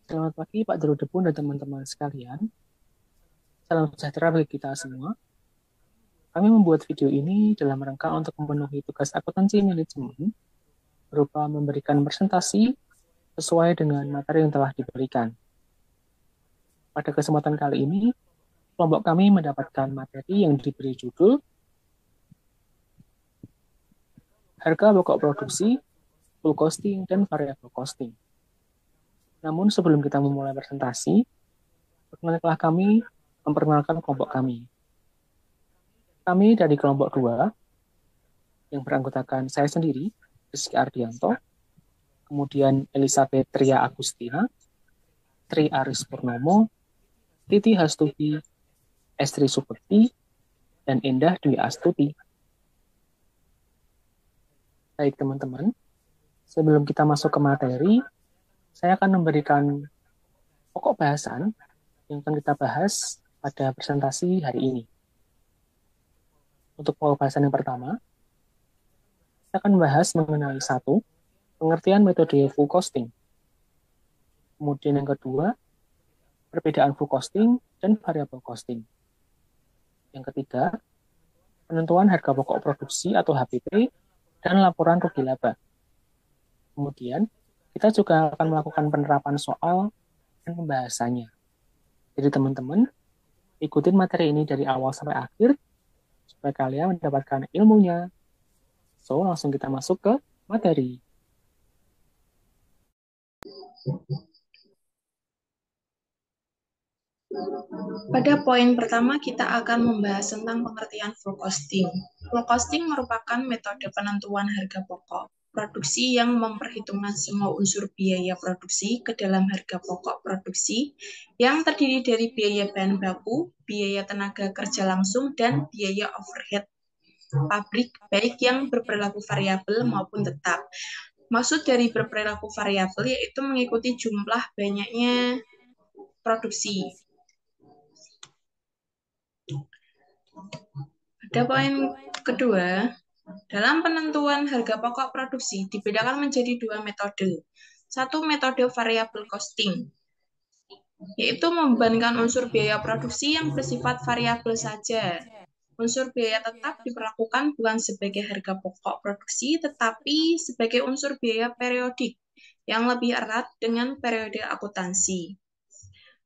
Selamat pagi Pak Darudepun dan teman-teman sekalian. Salam sejahtera bagi kita semua. Kami membuat video ini dalam rangka untuk memenuhi tugas akuntansi manajemen berupa memberikan presentasi sesuai dengan materi yang telah diberikan. Pada kesempatan kali ini, kelompok kami mendapatkan materi yang diberi judul Harga Pokok Produksi, Full Costing, dan Variable Costing. Namun sebelum kita memulai presentasi, perkenalkanlah kami memperkenalkan kelompok kami. Kami dari kelompok 2 yang beranggotakan saya sendiri, Rizky Ardianto, kemudian Elizabeth Tria Agustina, Tri Aris Purnomo, Titi Hastuti, Estri Supekti, dan Endah Dwi Astuti. Baik teman-teman, sebelum kita masuk ke materi, saya akan memberikan pokok bahasan yang akan kita bahas pada presentasi hari ini. Untuk pokok bahasan yang pertama, kita akan membahas mengenai satu, pengertian metode full costing. Kemudian yang kedua, perbedaan full costing dan variable costing. Yang ketiga, penentuan harga pokok produksi atau HPP dan laporan rugi laba. Kemudian, kita juga akan melakukan penerapan soal dan pembahasannya. Jadi teman-teman, ikutin materi ini dari awal sampai akhir supaya kalian mendapatkan ilmunya. So, langsung kita masuk ke materi. Pada poin pertama, kita akan membahas tentang pengertian full costing. Full costing merupakan metode penentuan harga pokok produksi yang memperhitungkan semua unsur biaya produksi ke dalam harga pokok produksi yang terdiri dari biaya bahan baku, biaya tenaga kerja langsung, dan biaya overhead pabrik, baik yang berperilaku variabel maupun tetap. Maksud dari berperilaku variabel yaitu mengikuti jumlah banyaknya produksi. Pada poin kedua, dalam penentuan harga pokok produksi dibedakan menjadi dua metode. Satu, metode variable costing, yaitu membandingkan unsur biaya produksi yang bersifat variabel saja. Unsur biaya tetap diperlakukan bukan sebagai harga pokok produksi, tetapi sebagai unsur biaya periodik yang lebih erat dengan periode akuntansi.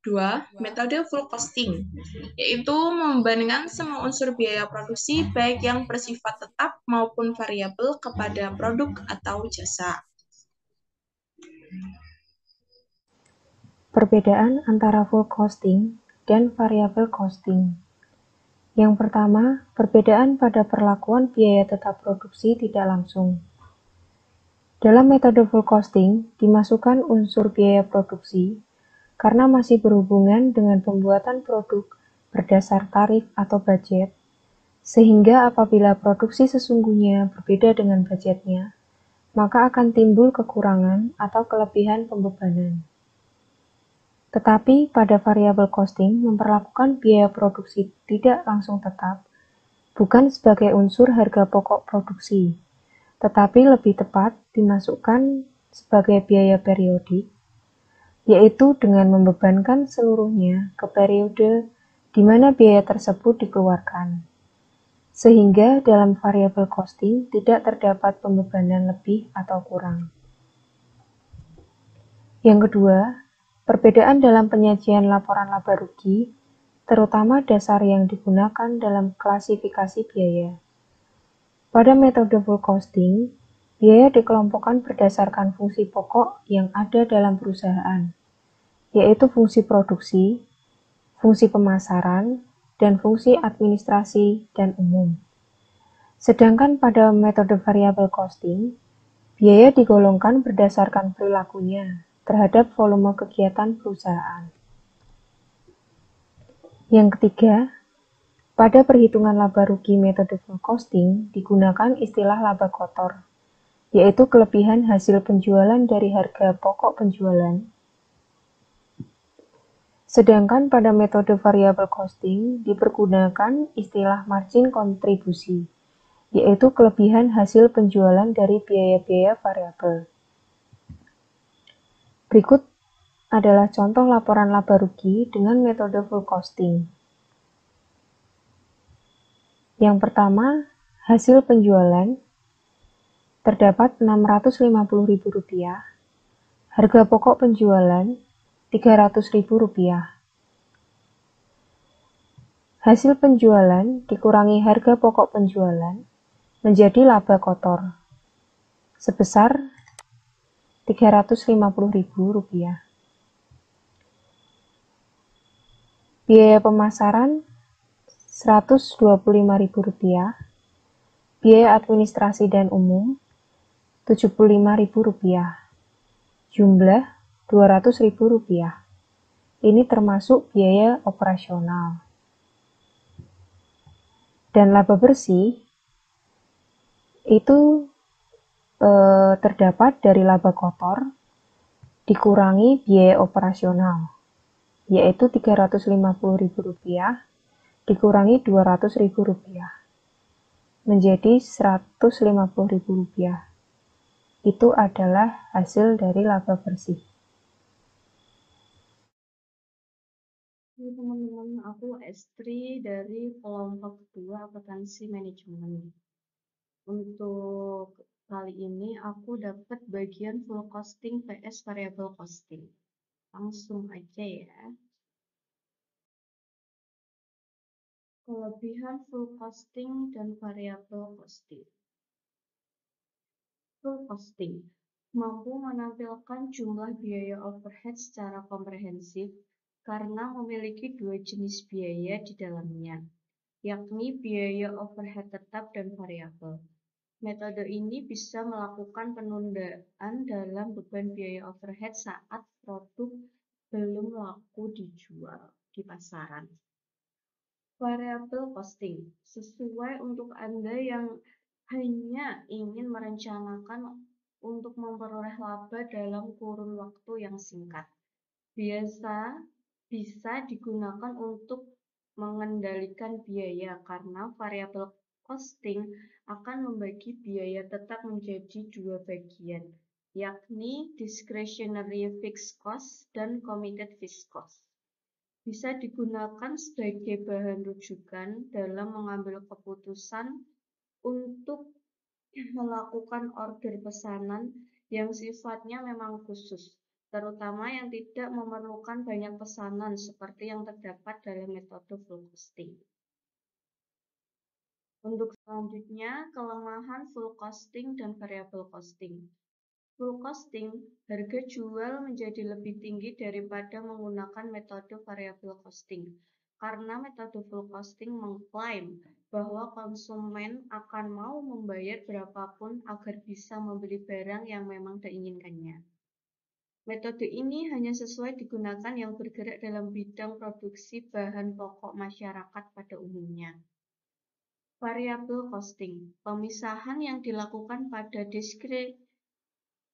Dua, metode full costing, yaitu membandingkan semua unsur biaya produksi baik yang bersifat tetap maupun variabel kepada produk atau jasa. Perbedaan antara full costing dan variable costing. Yang pertama, perbedaan pada perlakuan biaya tetap produksi tidak langsung. Dalam metode full costing, dimasukkan unsur biaya produksi karena masih berhubungan dengan pembuatan produk berdasar tarif atau budget, sehingga apabila produksi sesungguhnya berbeda dengan budgetnya, maka akan timbul kekurangan atau kelebihan pembebanan. Tetapi pada variable costing memperlakukan biaya produksi tidak langsung tetap, bukan sebagai unsur harga pokok produksi, tetapi lebih tepat dimasukkan sebagai biaya periodik, yaitu dengan membebankan seluruhnya ke periode di mana biaya tersebut dikeluarkan, sehingga dalam variable costing tidak terdapat pembebanan lebih atau kurang. Yang kedua, perbedaan dalam penyajian laporan laba rugi, terutama dasar yang digunakan dalam klasifikasi biaya. Pada metode full costing, biaya dikelompokkan berdasarkan fungsi pokok yang ada dalam perusahaan, yaitu fungsi produksi, fungsi pemasaran, dan fungsi administrasi dan umum. Sedangkan pada metode variable costing, biaya digolongkan berdasarkan perilakunya terhadap volume kegiatan perusahaan. Yang ketiga, pada perhitungan laba rugi metode full costing digunakan istilah laba kotor, yaitu kelebihan hasil penjualan dari harga pokok penjualan. Sedangkan pada metode variable costing dipergunakan istilah margin kontribusi, yaitu kelebihan hasil penjualan dari biaya-biaya variabel. Berikut adalah contoh laporan laba rugi dengan metode full costing. Yang pertama, hasil penjualan terdapat Rp650.000, harga pokok penjualan Rp300.000. Hasil penjualan dikurangi harga pokok penjualan menjadi laba kotor sebesar Rp350.000. Biaya pemasaran Rp125.000, biaya administrasi dan umum Rp75.000, jumlah Rp200.000. Ini termasuk biaya operasional. Dan laba bersih itu terdapat dari laba kotor dikurangi biaya operasional, yaitu Rp350.000 dikurangi Rp200.000 menjadi Rp150.000. Itu adalah hasil dari laba bersih. Teman-teman, aku S3 dari kelompok 2 akuntansi manajemen. Untuk kali ini aku dapat bagian full costing PS variable costing. Langsung aja ya. Kelebihan full costing dan variable costing. Full costing mampu menampilkan jumlah biaya overhead secara komprehensif karena memiliki dua jenis biaya di dalamnya, yakni biaya overhead tetap dan variabel. Metode ini bisa melakukan penundaan dalam beban biaya overhead saat produk belum laku dijual di pasaran. Variable costing sesuai untuk Anda yang hanya ingin merencanakan untuk memperoleh laba dalam kurun waktu yang singkat. Bisa digunakan untuk mengendalikan biaya karena variable costing akan membagi biaya tetap menjadi dua bagian, yakni discretionary fixed cost dan committed fixed cost. Bisa digunakan sebagai bahan rujukan dalam mengambil keputusan untuk melakukan order pesanan yang sifatnya memang khusus, terutama yang tidak memerlukan banyak pesanan seperti yang terdapat dalam metode full costing. Untuk selanjutnya, kelemahan full costing dan variable costing. Full costing, harga jual menjadi lebih tinggi daripada menggunakan metode variable costing, karena metode full costing mengklaim bahwa konsumen akan mau membayar berapapun agar bisa membeli barang yang memang diinginkannya. Metode ini hanya sesuai digunakan yang bergerak dalam bidang produksi bahan pokok masyarakat pada umumnya. Variable costing, pemisahan yang dilakukan pada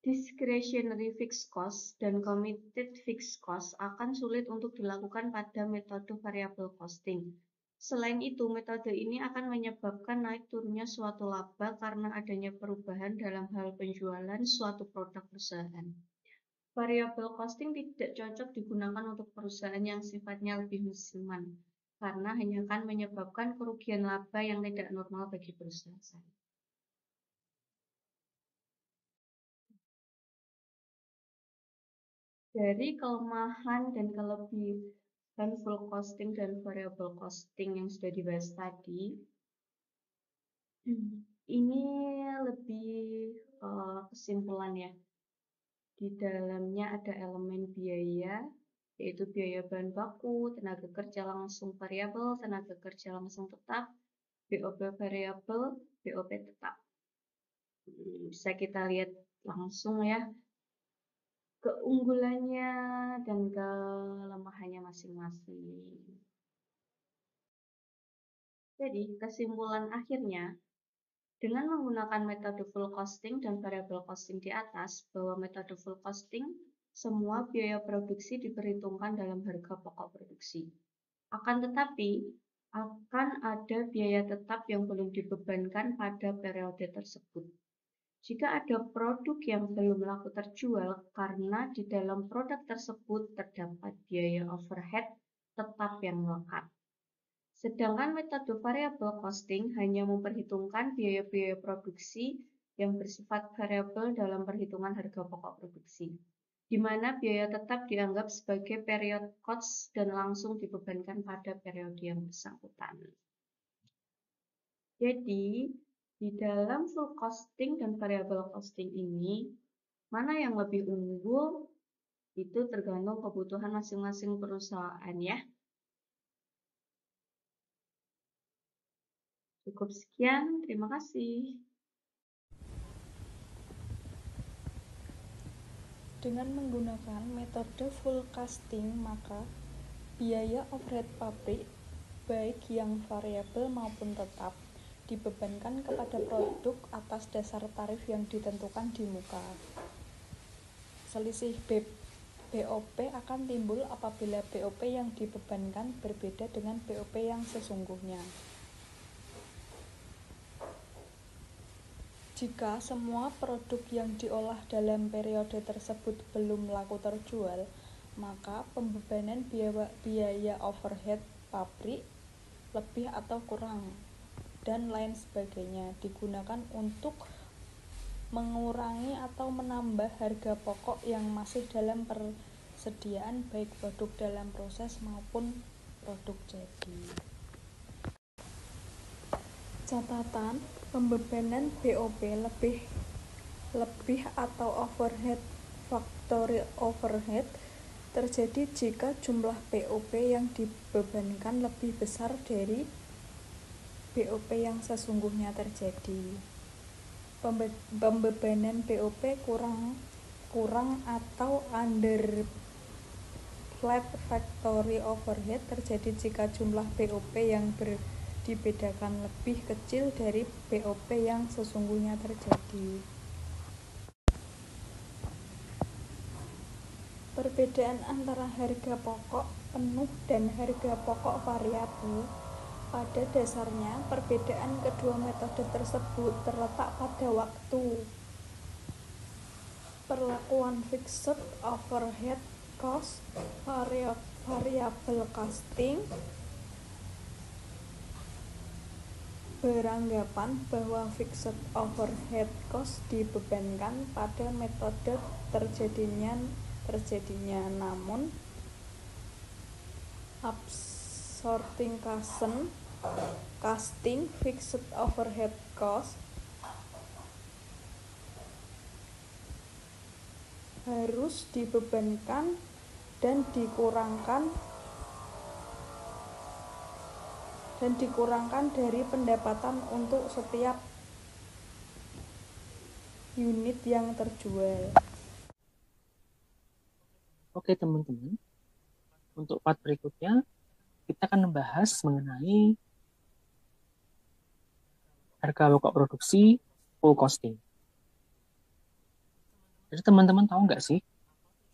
discretionary fixed cost dan committed fixed cost akan sulit untuk dilakukan pada metode variable costing. Selain itu, metode ini akan menyebabkan naik turunnya suatu laba karena adanya perubahan dalam hal penjualan suatu produk perusahaan. Variable costing tidak cocok digunakan untuk perusahaan yang sifatnya lebih musiman, karena hanya akan menyebabkan kerugian laba yang tidak normal bagi perusahaan. Dari kelemahan dan kelebihan full costing dan variable costing yang sudah dibahas tadi, ini lebih kesimpulan ya. Di dalamnya ada elemen biaya, yaitu biaya bahan baku, tenaga kerja langsung variabel, tenaga kerja langsung tetap, BOP variabel, BOP tetap. Bisa kita lihat langsung ya keunggulannya dan kelemahannya masing-masing. Jadi, kesimpulan akhirnya, dengan menggunakan metode full costing dan variable costing di atas, bahwa metode full costing, semua biaya produksi diperhitungkan dalam harga pokok produksi. Akan tetapi, akan ada biaya tetap yang belum dibebankan pada periode tersebut. Jika ada produk yang belum laku terjual karena di dalam produk tersebut terdapat biaya overhead tetap yang melekat. Sedangkan metode variable costing hanya memperhitungkan biaya-biaya produksi yang bersifat variabel dalam perhitungan harga pokok produksi, di mana biaya tetap dianggap sebagai period cost dan langsung dibebankan pada periode yang bersangkutan. Jadi, di dalam full costing dan variable costing ini, mana yang lebih unggul itu tergantung kebutuhan masing-masing perusahaan ya. Cukup sekian, terima kasih. Dengan menggunakan metode full costing, maka biaya overhead pabrik, baik yang variabel maupun tetap, dibebankan kepada produk atas dasar tarif yang ditentukan di muka. Selisih BOP akan timbul apabila BOP yang dibebankan berbeda dengan BOP yang sesungguhnya. Jika semua produk yang diolah dalam periode tersebut belum laku terjual, maka pembebanan biaya overhead pabrik lebih atau kurang dan lain sebagainya digunakan untuk mengurangi atau menambah harga pokok yang masih dalam persediaan baik produk dalam proses maupun produk jadi. Catatan, pembebanan BOP lebih atau overhead factory overhead terjadi jika jumlah BOP yang dibebankan lebih besar dari BOP yang sesungguhnya terjadi. Pembebanan BOP kurang atau underflap factory overhead terjadi jika jumlah BOP yang dibedakan lebih kecil dari BOP yang sesungguhnya terjadi. Perbedaan antara harga pokok penuh dan harga pokok variabel, pada dasarnya perbedaan kedua metode tersebut terletak pada waktu. Perlakuan fixed overhead cost variable costing beranggapan bahwa fixed overhead cost dibebankan pada metode terjadinya, namun absorbing casting fixed overhead cost harus dibebankan dan dikurangkan dari pendapatan untuk setiap unit yang terjual. Oke teman-teman, untuk part berikutnya kita akan membahas mengenai harga pokok produksi full costing. Jadi teman-teman tahu nggak sih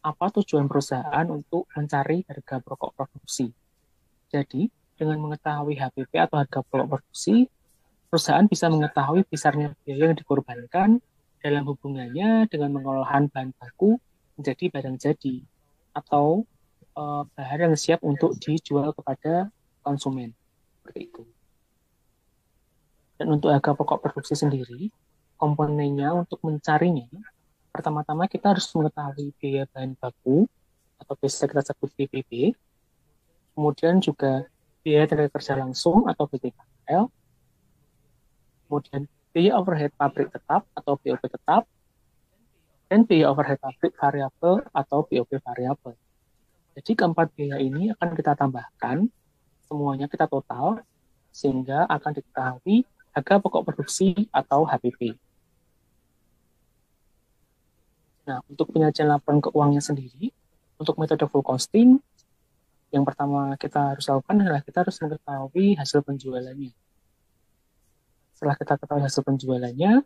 apa tujuan perusahaan untuk mencari harga pokok produksi? Jadi dengan mengetahui HPP atau harga pokok produksi, perusahaan bisa mengetahui besarnya biaya yang dikorbankan dalam hubungannya dengan pengolahan bahan baku menjadi barang jadi atau bahan yang siap untuk dijual kepada konsumen. Seperti itu. Dan untuk harga pokok produksi sendiri, komponennya untuk mencarinya, pertama-tama kita harus mengetahui biaya bahan baku atau biasa kita sebut BBB, kemudian juga biaya tenaga kerja langsung atau BTKL, kemudian biaya overhead pabrik tetap atau BOP tetap, dan biaya overhead pabrik variabel atau BOP variabel. Jadi keempat biaya ini akan kita tambahkan, semuanya kita total, sehingga akan diketahui harga pokok produksi atau HPP. Nah, untuk penyajian laporan keuangannya sendiri, untuk metode full costing, yang pertama kita harus lakukan adalah kita harus mengetahui hasil penjualannya. Setelah kita ketahui hasil penjualannya,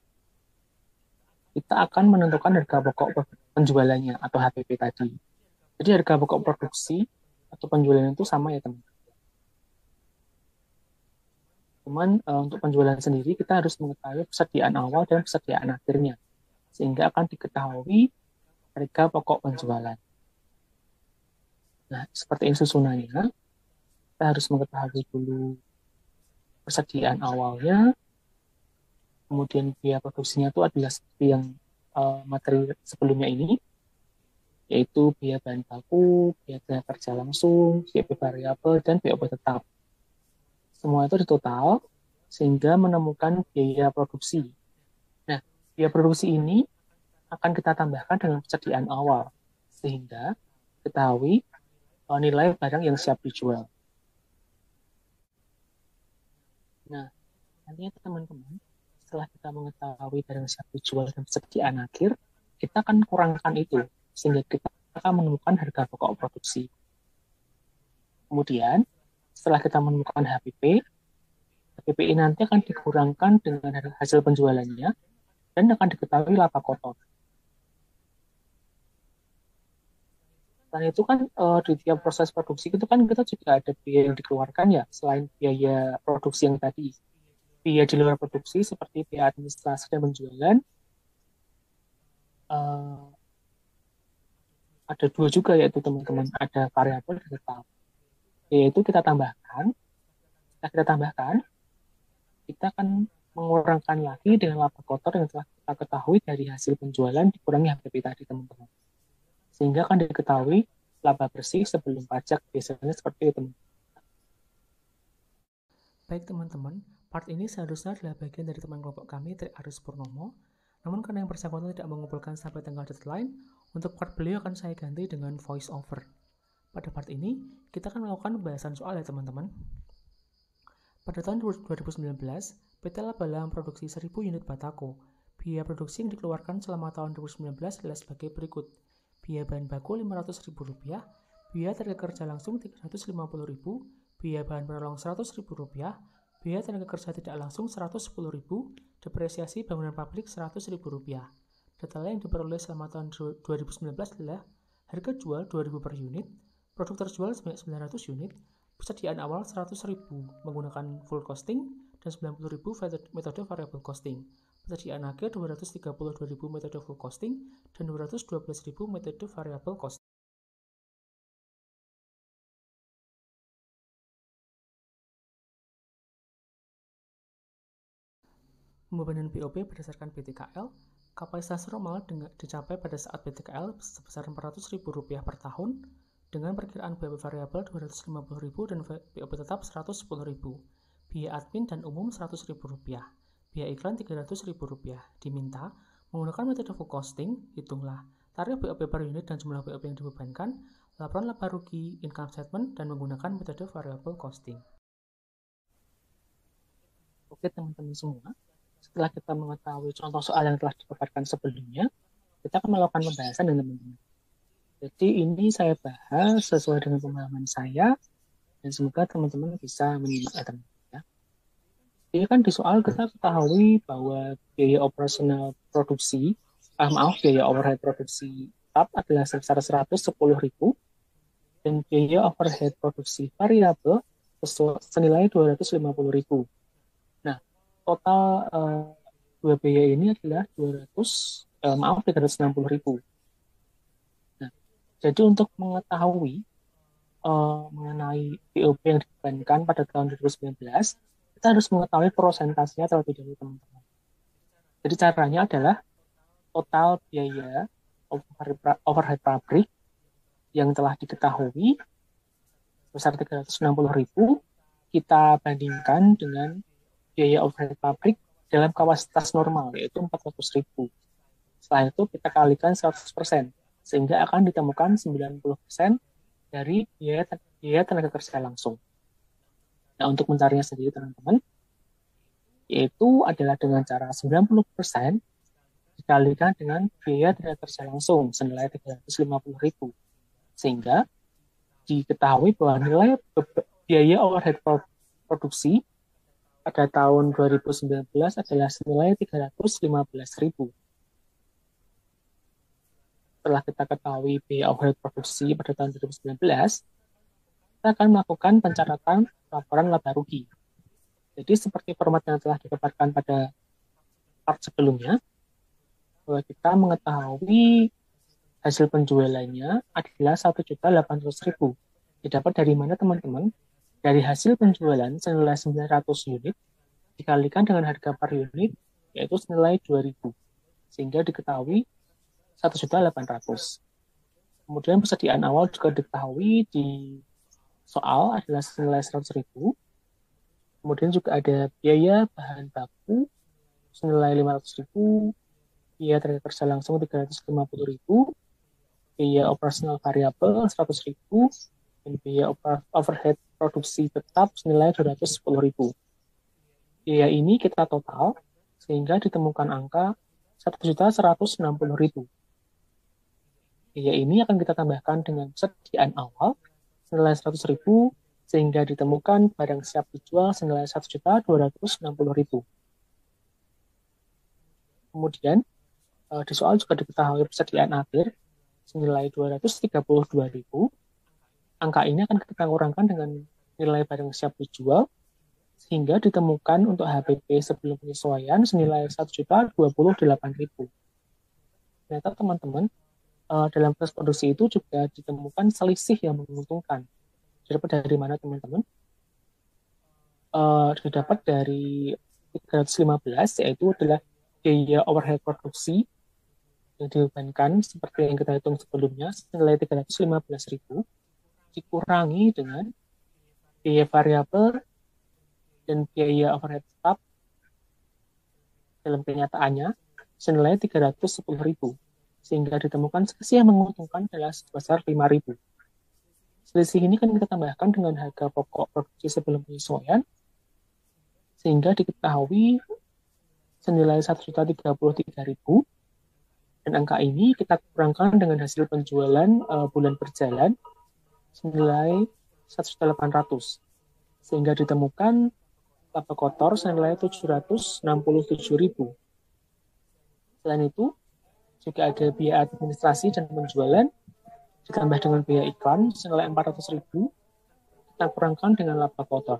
kita akan menentukan harga pokok penjualannya atau HPP tadi. Jadi harga pokok produksi atau penjualan itu sama ya teman. Cuman untuk penjualan sendiri kita harus mengetahui persediaan awal dan persediaan akhirnya. sehingga akan diketahui harga pokok penjualan. Nah, seperti ini susunannya. Kita harus mengetahui dulu persediaan awalnya, kemudian biaya produksinya itu adalah seperti yang materi sebelumnya ini, yaitu biaya bahan baku, biaya tenaga kerja langsung, BOP variabel, dan BOP tetap. Semua itu ditotal sehingga menemukan biaya produksi. Nah, biaya produksi ini akan kita tambahkan dengan persediaan awal, sehingga ketahui nilai barang yang siap dijual. Nah, nantinya teman-teman, setelah kita mengetahui barang siap dijual dan persediaan akhir, kita akan kurangkan itu, sehingga kita akan menemukan harga pokok produksi. Kemudian, setelah kita menemukan HPP ini nanti akan dikurangkan dengan hasil penjualannya, dan akan diketahui laba kotor. Selain itu kan di tiap proses produksi itu kan kita juga ada biaya yang dikeluarkan ya, selain biaya produksi yang tadi. Biaya di luar produksi seperti biaya administrasi dan penjualan, ada dua juga yaitu teman-teman, ada variabel dan tetap. Yaitu kita tambahkan, kita akan mengurangkan lagi dengan laba kotor yang telah kita ketahui dari hasil penjualan dikurangi HPP tadi teman-teman. Sehingga akan diketahui laba bersih sebelum pajak, biasanya seperti itu. Baik teman-teman, part ini seharusnya adalah bagian dari teman kelompok kami, Trik Aris Purnomo. Namun karena yang bersangkutan tidak mengumpulkan sampai tanggal deadline, untuk part beliau akan saya ganti dengan voice over. Pada part ini, kita akan melakukan pembahasan soal ya teman-teman. Pada tahun 2019, PT Laba memproduksi 1.000 unit batako. Biaya produksi yang dikeluarkan selama tahun 2019 adalah sebagai berikut. Biaya bahan baku Rp500.000, biaya tenaga kerja langsung Rp350.000, biaya bahan penolong Rp100.000, biaya tenaga kerja tidak langsung Rp110.000, depresiasi bangunan pabrik Rp100.000. Data yang diperoleh selama tahun 2019 adalah harga jual Rp2.000 per unit, produk terjual sebanyak 900 unit, persediaan awal Rp100.000 menggunakan full costing, dan Rp90.000 metode variable costing. Persediaan akhir Rp232.000 metode full costing, dan Rp212.000 metode variable costing. Pembebanan BOP berdasarkan BTKL, kapasitas normal dicapai pada saat BTKL sebesar Rp400.000 per tahun, dengan perkiraan BOP variabel Rp250.000 dan BOP tetap Rp110.000, biaya admin dan umum Rp100.000, biaya iklan Rp300.000. Diminta menggunakan metode full costing, hitunglah tarif BOP per unit dan jumlah BOP yang dibebankan, laporan laba rugi, income statement, dan menggunakan metode variable costing. Oke teman-teman semua, setelah kita mengetahui contoh soal yang telah dipaparkan sebelumnya, kita akan melakukan pembahasan dengan teman-teman. Jadi ini saya bahas sesuai dengan pemahaman saya, dan semoga teman-teman bisa menyimak ya teman-teman. Jadi kan di soal kita ketahui bahwa biaya operasional produksi, biaya overhead produksi tetap adalah sebesar Rp110.000 dan biaya overhead produksi variabel senilai Rp250.000. Nah, total dua biaya ini adalah Rp360.000. Nah, jadi untuk mengetahui mengenai BOP yang dibebankan pada tahun 2019, kita harus mengetahui prosentasenya terlebih dahulu teman-teman. Jadi caranya adalah total biaya overhead pabrik yang telah diketahui sebesar Rp360.000 kita bandingkan dengan biaya overhead pabrik dalam kapasitas normal yaitu Rp400.000. Setelah itu kita kalikan 100%, sehingga akan ditemukan 90% dari biaya tenaga kerja langsung. Nah, untuk mencarinya sendiri teman-teman, yaitu adalah dengan cara 90% dikalikan dengan biaya tenaga kerja langsung senilai Rp350.000. Sehingga diketahui bahwa nilai biaya overhead produksi pada tahun 2019 adalah senilai Rp315.000. Setelah kita ketahui biaya overhead produksi pada tahun 2019, kita akan melakukan pencatatan laporan laba rugi. Jadi seperti format yang telah dipaparkan pada part sebelumnya, bahwa kita mengetahui hasil penjualannya adalah 1.800.000. Didapat dari mana teman-teman? Dari hasil penjualan senilai 900 unit dikalikan dengan harga per unit yaitu senilai 2.000. Sehingga diketahui 1.800.000. Kemudian persediaan awal juga diketahui di soal adalah senilai 100.000. Kemudian juga ada biaya bahan baku senilai 500.000, biaya tenaga kerja langsung 350.000, biaya operasional variabel 100.000, dan biaya overhead produksi tetap senilai 210.000. Biaya ini kita total sehingga ditemukan angka 1.160.000. Biaya ini akan kita tambahkan dengan persediaan awal senilai 100.000 sehingga ditemukan barang siap dijual senilai 1.260.000. Kemudian di soal juga diketahui persediaan akhir senilai 232.000. Angka ini akan kita kurangkan dengan nilai barang siap dijual sehingga ditemukan untuk HPP sebelum penyesuaian senilai 1.028.000. Ternyata teman-teman, dalam proses produksi itu juga ditemukan selisih yang menguntungkan. Didapat dari mana teman-teman? Didapat dari 315, yaitu adalah biaya overhead produksi yang dibebankan seperti yang kita hitung sebelumnya senilai 315.000 dikurangi dengan biaya variabel dan biaya overhead tetap dalam kenyataannya senilai 310.000 sehingga ditemukan selisih yang menguntungkan adalah sebesar 5.000. Selisih ini kan kita tambahkan dengan harga pokok produksi sebelum penyesuaian sehingga diketahui senilai 1.033.000. Dan angka ini kita kurangkan dengan hasil penjualan bulan berjalan senilai 1.800. Sehingga ditemukan laba kotor senilai 767.000. Selain itu, juga ada biaya administrasi dan penjualan ditambah dengan biaya iklan senilai 400.000. Kita kurangkan dengan laba kotor.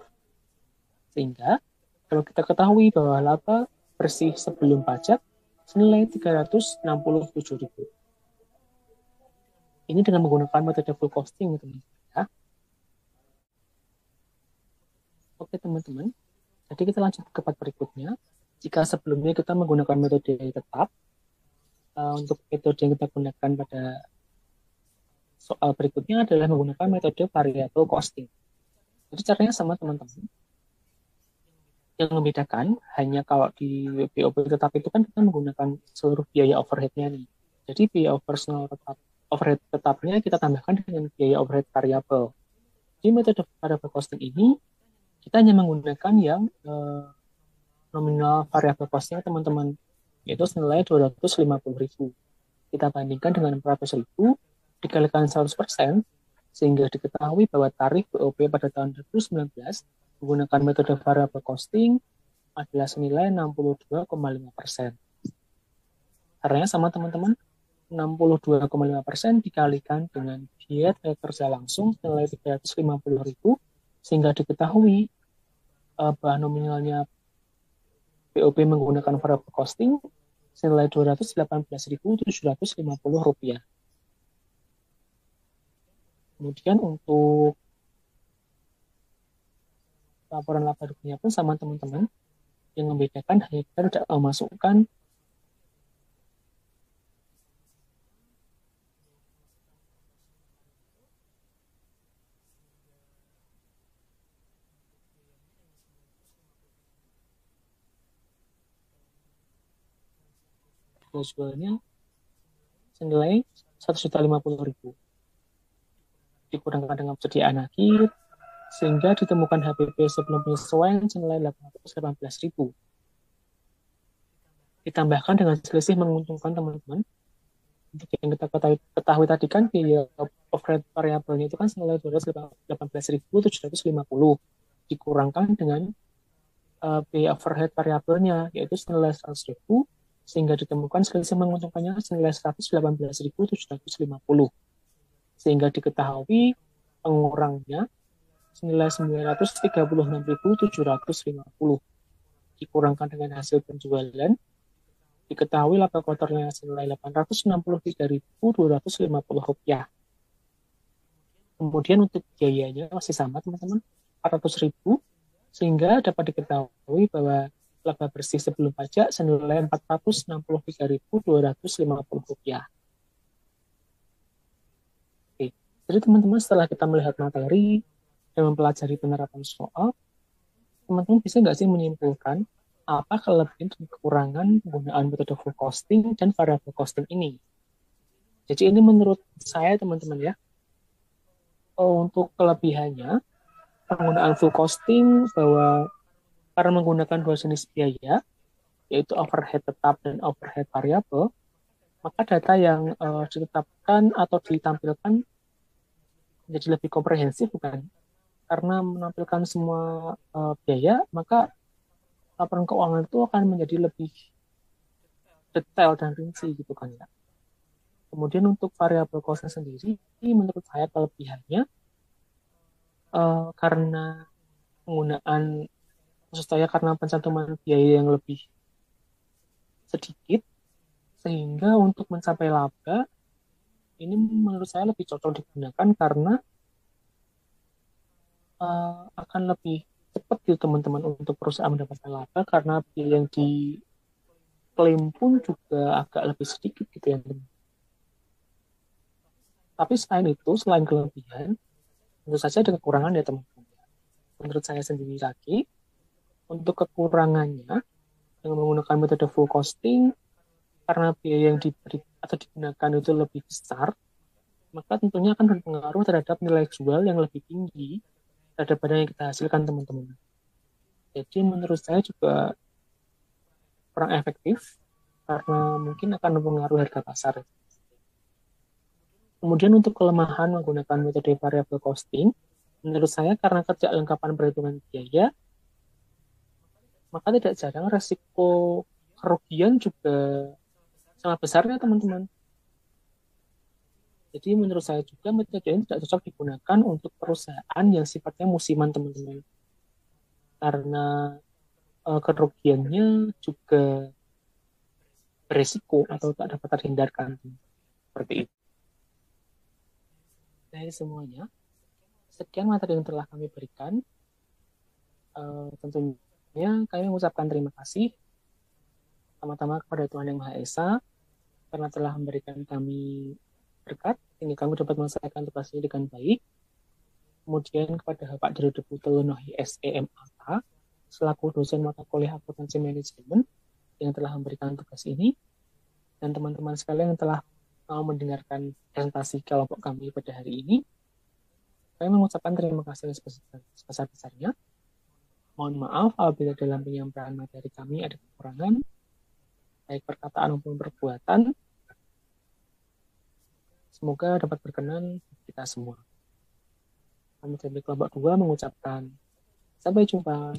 Sehingga kalau kita ketahui bahwa laba bersih sebelum pajak senilai 367.000. Ini dengan menggunakan metode full costing, teman-teman. Ya. Oke, teman-teman. Jadi kita lanjut ke part berikutnya. Jika sebelumnya kita menggunakan metode tetap, untuk metode yang kita gunakan pada soal berikutnya adalah menggunakan metode variable costing. Jadi caranya sama, teman-teman. Yang membedakan hanya kalau di BOP tetap itu kan kita menggunakan seluruh biaya overhead-nya nih. Jadi biaya operasional tetap, overhead tetapnya kita tambahkan dengan biaya overhead variabel. Di metode variable costing ini kita hanya menggunakan yang nominal variable cost-nya teman-teman, yaitu senilai 250.000. Kita bandingkan dengan 400.000 dikalikan 100% sehingga diketahui bahwa tarif BOP pada tahun 2019 menggunakan metode variable costing adalah senilai 62,5%. Caranya sama teman-teman, 62,5% dikalikan dengan biaya tenaga kerja langsung senilai 350.000 sehingga diketahui bahan nominalnya BOP menggunakan variable costing senilai Rp218.750. Kemudian untuk laporan laba ruginya pun sama teman-teman. Yang membedakan hanya kita tidak memasukkan jualnya senilai 150.000 dikurangkan dengan persediaan akhir sehingga ditemukan HPP sebelum penyesuaian senilai 818.000. Ditambahkan dengan selisih menguntungkan teman-teman. Untuk yang kita ketahui tadi kan biaya overhead variabelnya itu kan senilai 218.750 dikurangkan dengan biaya overhead variabelnya yaitu senilai 100.000 sehingga ditemukan selisih menguntungkannya senilai 118.750 sehingga diketahui pengurangnya senilai 936.750 dikurangkan dengan hasil penjualan diketahui laba kotornya senilai Rp863.250. Kemudian untuk biayanya masih sama teman-teman, Rp400.000, sehingga dapat diketahui bahwa laba bersih sebelum pajak senilai Rp463.250. Oke, jadi teman-teman setelah kita melihat materi dan mempelajari penerapan soal, teman-teman bisa nggak sih menyimpulkan apa kelebihan dan kekurangan penggunaan metode full costing dan variable costing ini? Jadi ini menurut saya teman-teman ya, untuk kelebihannya, penggunaan full costing bahwa karena menggunakan dua jenis biaya, yaitu overhead tetap dan overhead variabel, maka data yang ditetapkan atau ditampilkan menjadi lebih komprehensif, bukan? Karena menampilkan semua biaya, maka laporan keuangan itu akan menjadi lebih detail dan rinci gitu kan ya. Kemudian untuk variabel costing sendiri, menurut saya kelebihannya karena penggunaan, maksud saya karena pencantuman biaya yang lebih sedikit, sehingga untuk mencapai laba ini menurut saya lebih cocok digunakan karena akan lebih cepat gitu teman-teman untuk perusahaan mendapatkan laba, karena biaya yang diklaim pun juga agak lebih sedikit gitu ya teman. Tapi selain kelebihan, tentu saja ada kekurangan ya teman-teman. Menurut saya sendiri lagi, untuk kekurangannya dengan menggunakan metode full costing, karena biaya yang diberi atau digunakan itu lebih besar, maka tentunya akan berpengaruh terhadap nilai jual yang lebih tinggi terhadap barang yang kita hasilkan teman-teman. Jadi menurut saya juga kurang efektif karena mungkin akan mempengaruhi harga pasar. Kemudian untuk kelemahan menggunakan metode variable costing, menurut saya karena ketidakkelengkapan perhitungan biaya, maka tidak jarang resiko kerugian juga sangat besar ya teman-teman. Jadi menurut saya juga metode ini tidak cocok digunakan untuk perusahaan yang sifatnya musiman teman-teman. Karena kerugiannya juga beresiko atau tak dapat terhindarkan. Seperti itu. Dari semuanya, sekian materi yang telah kami berikan. Tentunya kami mengucapkan terima kasih pertama-tama kepada Tuhan Yang Maha Esa karena telah memberikan kami berkat sehingga kami dapat menyelesaikan tugas ini dengan baik. Kemudian kepada Pak Direktur Nohi SEMAK selaku dosen mata kuliah akuntansi manajemen yang telah memberikan tugas ini, dan teman-teman sekalian yang telah mau mendengarkan presentasi kelompok kami pada hari ini. Kami mengucapkan terima kasih sebesar-besarnya. Mohon maaf apabila dalam penyampaian materi kami ada kekurangan, baik perkataan maupun perbuatan. Semoga dapat berkenan kita semua. Kami dari kelompok 2 mengucapkan sampai jumpa.